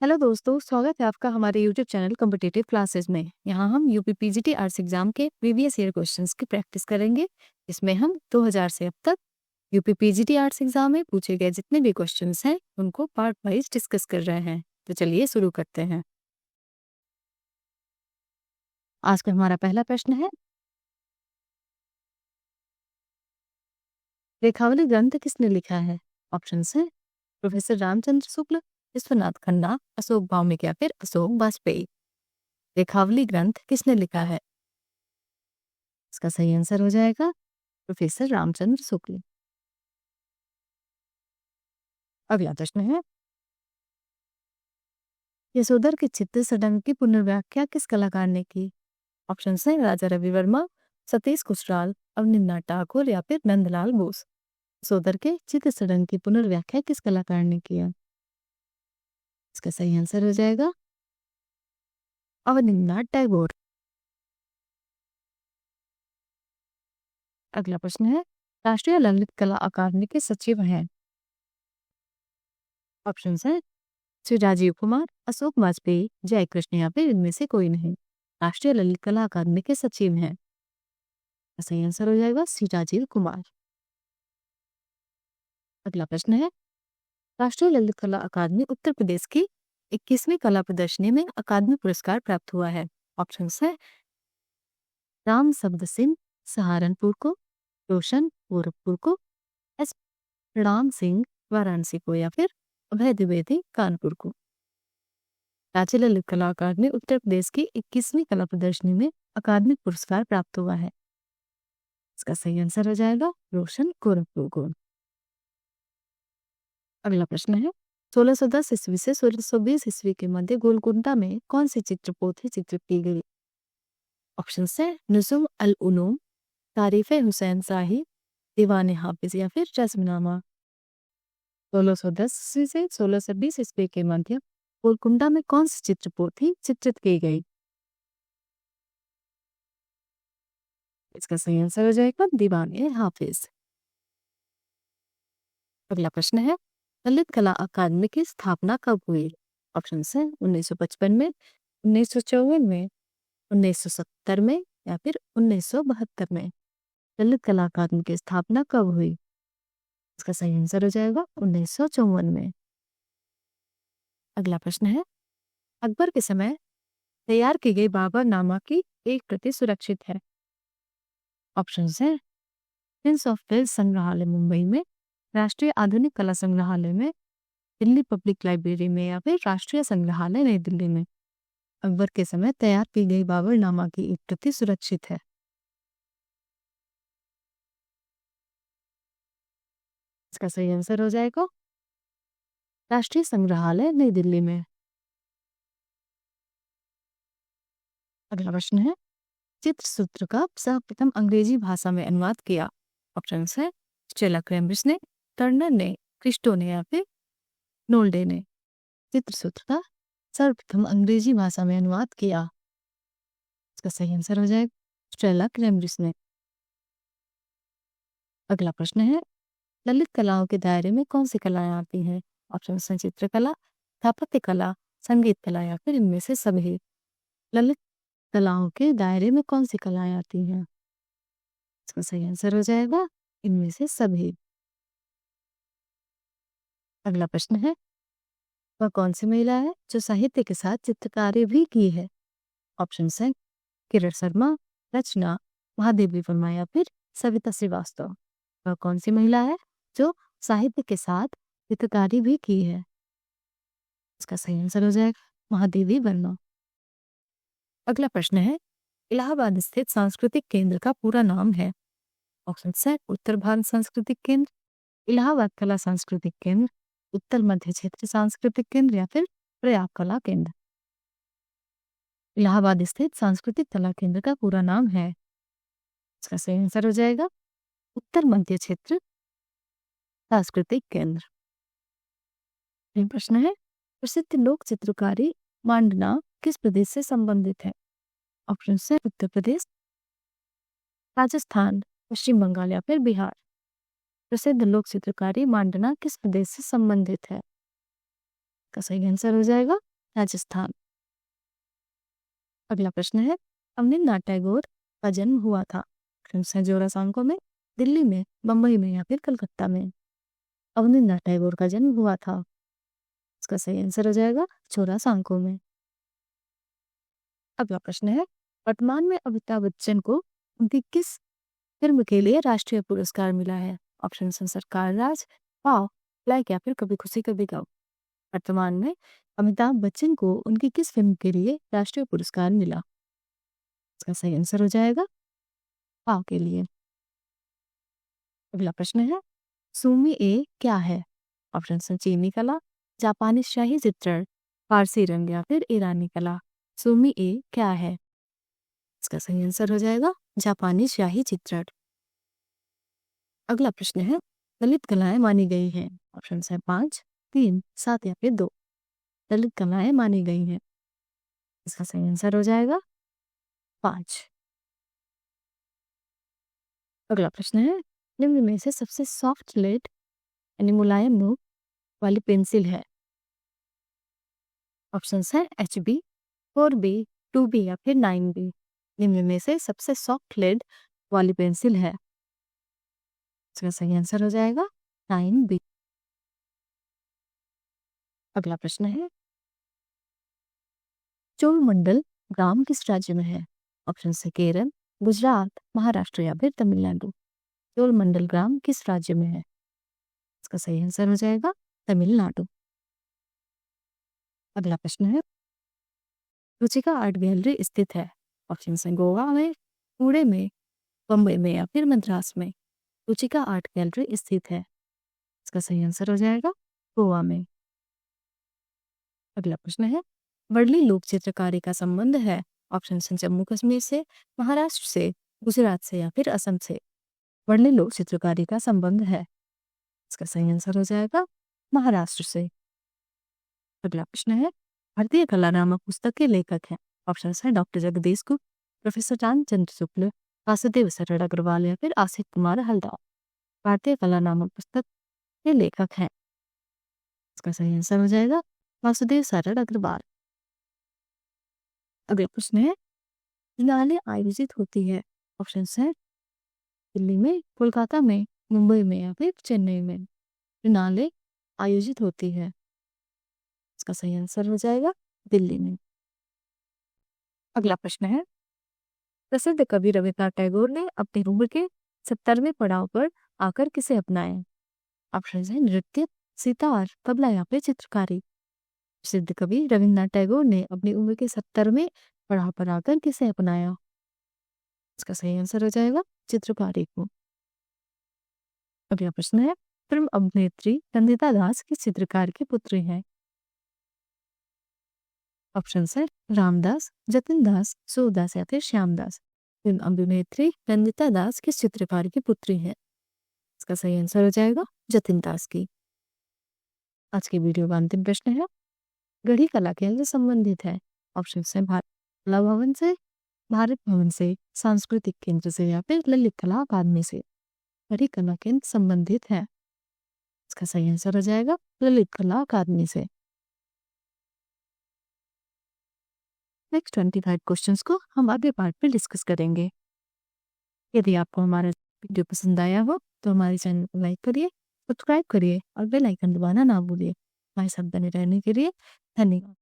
Hello दोस्तों, स्वागत है आपका हमारे यूट्यूब चैनल कॉम्पिटिटिव क्लासेस में। यहाँ हम यूपी पीजीटी आर्ट्स एग्जाम के प्रीवियस ईयर क्वेश्चंस की प्रैक्टिस करेंगे। इसमें हम 2000 से अब तक यूपी पीजीटी आर्ट्स एग्जाम में पूछे गए जितने भी क्वेश्चंस हैं उनको पार्ट वाइज डिस्कस कर रहे हैं। तो चलिए शुरू करते हैं। आज का हमारा पहला प्रश्न है, रेखावली ग्रंथ किसने लिखा है? ऑप्शन है प्रोफेसर रामचंद्र शुक्ल, विश्वनाथ खन्ना, अशोक भौमिक या फिर अशोक वाजपेयी। रेखावली ग्रंथ किसने लिखा है? इसका सही आंसर हो जाएगा प्रोफेसर रामचंद्र शुक्ल। अगला प्रश्न है, यशोधर के चित्त सडंग की पुनर्व्याख्या किस कलाकार ने की? ऑप्शन है राजा रवि वर्मा, सतीश कुशराल, अवनिंद्रनाथ ठाकुर या फिर नंदलाल बोस। यशोधर के चित्त सडंग की पुनर्व्याख्या किस कलाकार ने किया? इसका सही आंसर हो जाएगा अवनिंद्रनाथ टैगोर। अगला प्रश्न है, राष्ट्रीय ललित कला अकादमी के सचिव हैं? ऑप्शन है श्री राजीव कुमार, अशोक वाजपेयी, जयकृष्ण या फिर इनमें से कोई नहीं। राष्ट्रीय ललित कला अकादमी के सचिव हैं। सही आंसर हो जाएगा श्री राजीव कुमार। अगला प्रश्न है, राष्ट्रीय ललित कला अकादमी उत्तर प्रदेश की 21वीं कला प्रदर्शनी में अकादमी पुरस्कार प्राप्त हुआ है। ऑप्शन है राम शब्द सिंह सहारनपुर को, रोशन गोरखपुर को, एस प्रणाम सिंह वाराणसी को या फिर अभय द्विवेदी कानपुर को। राज्य ललित कला अकादमी उत्तर प्रदेश की 21वीं कला प्रदर्शनी में अकादमिक पुरस्कार प्राप्त हुआ है। इसका सही आंसर हो जाएगा रोशन गोरखपुर को। अगला प्रश्न है, 1610 ईस्वी से 1620 ईस्वी के मध्य गोलकुंडा में कौन सी चित्रपोथी चित्रित की गई? ऑप्शन है नुजुम अल उलूम, तारीफ हुसैन शाही, दीवाने हाफिज या फिर रस्मनामा। 1610 ईस्वी से 1620 ईस्वी के मध्य गोलकुंडा में कौन सी चित्रपोथी चित्रित की गई? इसका सही आंसर हो जाएगा दीवाने हाफिज। अगला प्रश्न है, ललित कला अकादमी की स्थापना कब हुई? ऑप्शन है 1955 में, 1954 में, 1970 में या फिर 1972 में। ललित कला अकादमी की स्थापना कब हुई? इसका सही आंसर हो जाएगा 1954 में। अगला प्रश्न है, अकबर के समय तैयार की गई बाबरनामा की एक प्रति सुरक्षित है। ऑप्शन है प्रिंस ऑफ वेल्स संग्रहालय मुंबई में, राष्ट्रीय आधुनिक कला संग्रहालय में, दिल्ली पब्लिक लाइब्रेरी में या फिर राष्ट्रीय संग्रहालय नई दिल्ली में। अकबर के समय तैयार की गई बाबरनामा की एक प्रति सुरक्षित है। इसका सही आंसर हो जाएगा राष्ट्रीय संग्रहालय नई दिल्ली में। अगला प्रश्न है, चित्रसूत्र का सर्वप्रथम अंग्रेजी भाषा में अनुवाद किया? ऑप्शन है स्टेला कैम्ब्रिज ने, टर्नर ने, क्रिस्टो ने या फिर नोल्डे ने। चित्रसूत्र का सर्वप्रथम अंग्रेजी भाषा में अनुवाद किया? इसका सही आंसर हो जाएगा स्टेला कैम्ब्रिज ने। अगला प्रश्न है, ललित कलाओं के दायरे में कौन सी कलाएं आती हैं? ऑप्शन है चित्रकला, स्थापत्य कला, संगीत कला या फिर इनमें से सभी। ललित कलाओं के दायरे में कौन सी कलाएं आती हैं? इसका सही आंसर हो जाएगा इनमें से सभी। अगला प्रश्न है, वह कौन सी महिला है जो साहित्य के साथ चित्रकारी भी की है? ऑप्शन है किरण शर्मा, रचना, महादेवी वर्मा या फिर सविता श्रीवास्तव। वह कौन सी महिला है जो साहित्य के साथ चित्रकारी भी की है? इसका सही आंसर हो जाएगा महादेवी वर्मा। अगला प्रश्न है, इलाहाबाद स्थित सांस्कृतिक केंद्र का पूरा नाम है? ऑप्शन है उत्तर भारत सांस्कृतिक केंद्र, इलाहाबाद कला सांस्कृतिक केंद्र, उत्तर मध्य क्षेत्र सांस्कृतिक केंद्र या फिर प्रयाग कला केंद्र। इलाहाबाद स्थित सांस्कृतिक कला केंद्र का पूरा नाम है। इसका सही आंसर हो जाएगा उत्तर मध्य क्षेत्र सांस्कृतिक केंद्र। प्रश्न है, प्रसिद्ध लोक चित्रकारी मांडना किस प्रदेश से संबंधित है? ऑप्शन है उत्तर प्रदेश, राजस्थान, पश्चिम बंगाल या फिर बिहार। प्रसिद्ध लोक चित्रकारी मांडना किस प्रदेश से संबंधित है? का सही आंसर हो जाएगा राजस्थान। अगला प्रश्न है, अवनींद्रनाथ टैगोर का जन्म हुआ था? ऑप्शंस हैं जोरासांको में, दिल्ली में, बम्बई में या फिर कलकत्ता में। अवनींद्रनाथ टैगोर का जन्म हुआ था, इसका सही आंसर हो जाएगा जोरासांको में। अगला प्रश्न है, वर्तमान में अमिताभ बच्चन को उनकी किस फिल्म के लिए राष्ट्रीय पुरस्कार मिला है? ऑप्शन हैं सरकार राज, वाह, लाइक या फिर कभी खुशी कभी गम। वर्तमान में अमिताभ बच्चन को उनकी किस फिल्म के लिए राष्ट्रीय पुरस्कार मिला? इसका सही आंसर हो जाएगा वाह के लिए। अगला प्रश्न है, सूमी ए क्या है? ऑप्शन हैं चीनी कला, जापानी शाही चित्रण, फारसी रंग या फिर ईरानी कला। सूमी ए क्या है? इसका सही आंसर हो जाएगा जापानी शाही चित्रण। अगला प्रश्न है, ललित कलाएं मानी गई हैं? ऑप्शन है 5, 3, 7 या फिर 2। ललित कलाएं मानी गई हैं, इसका सही आंसर हो जाएगा 5। अगला प्रश्न है, निम्न में से सबसे सॉफ्ट लेड यानी मुलायम नोक वाली पेंसिल है? ऑप्शन है HB, 4B, 2B या फिर 9B। निम्न में से सबसे सॉफ्ट लेड वाली पेंसिल है, इसका सही आंसर हो जाएगा 9B। अगला प्रश्न है, चोलमंडल ग्राम किस राज्य में है? ऑप्शन है केरल, गुजरात, महाराष्ट्र या फिर तमिलनाडु। चोलमंडल ग्राम किस राज्य में है? इसका सही आंसर हो जाएगा तमिलनाडु। अगला प्रश्न है, रुचिका आर्ट गैलरी स्थित है? ऑप्शन है गोवा में, पुणे में, बम्बई में या फिर मद्रास में। रुचिका आर्ट गैलरी स्थित है, इसका सही आंसर हो जाएगा गोवा में। अगला प्रश्न है, वर्ली लोक चित्रकारी का संबंध है? ऑप्शन है जम्मू कश्मीर से, महाराष्ट्र से, गुजरात से या फिर असम से। वर्ली लोक चित्रकारी का संबंध है, इसका सही आंसर हो जाएगा महाराष्ट्र से। अगला प्रश्न है, भारतीय कला नामक पुस्तक के लेखक हैं? ऑप्शन है डॉक्टर जगदीश गुप्त, प्रोफेसर रामचंद्र शुक्ल, वासुदेव सरड़ अग्रवाल या फिर आसिफ कुमार हल्दार। भारतीय कला नामक पुस्तक के लेखक हैं, इसका सही आंसर हो जाएगा वासुदेव सरड़ अग्रवाल। अगला प्रश्न है, बिनाले आयोजित होती है? ऑप्शन है दिल्ली में, कोलकाता में, मुंबई में या फिर चेन्नई में। बिनाले आयोजित होती है, इसका सही आंसर हो जाएगा दिल्ली में। अगला प्रश्न है, प्रसिद्ध कवि रविन्द्रनाथ टैगोर ने अपनी उम्र के 70वें पड़ाव पर आकर किसे अपनाया? ऑप्शन है नृत्य, सितार, तबला या फिर चित्रकारी। प्रसिद्ध कवि रविन्द्रनाथ टैगोर ने अपनी उम्र के 70वें पड़ाव पर आकर किसे अपनाया? इसका सही आंसर हो जाएगा चित्रकारी को। अगला प्रश्न है, फिल्म अभिनेत्री नंदिता दास किस चित्रकार की पुत्री है? ऑप्शन है रामदास, जतिन दास, सूरदास या फिर श्यामदास। फिल्म अभिनेत्री नंदिता दास किस चित्रकार की पुत्री है? इसका सही आंसर हो जाएगा जतिन दास की। आज की वीडियो का अंतिम प्रश्न है, गढ़ी कला केंद्र संबंधित है? ऑप्शन है भारत कला भवन से, भारत भवन से, सांस्कृतिक केंद्र से या फिर ललित कला अकादमी से। गढ़ी कला केंद्र संबंधित है, इसका सही आंसर हो जाएगा ललित कला अकादमी से। नेक्स्ट 25 क्वेश्चंस को हम अगले पार्ट में डिस्कस करेंगे। यदि आपको हमारा वीडियो पसंद आया हो तो हमारे चैनल को लाइक करिए, सब्सक्राइब करिए और बेल आइकन दबाना ना भूलिए। हमारे साथ बने रहने के लिए धन्यवाद।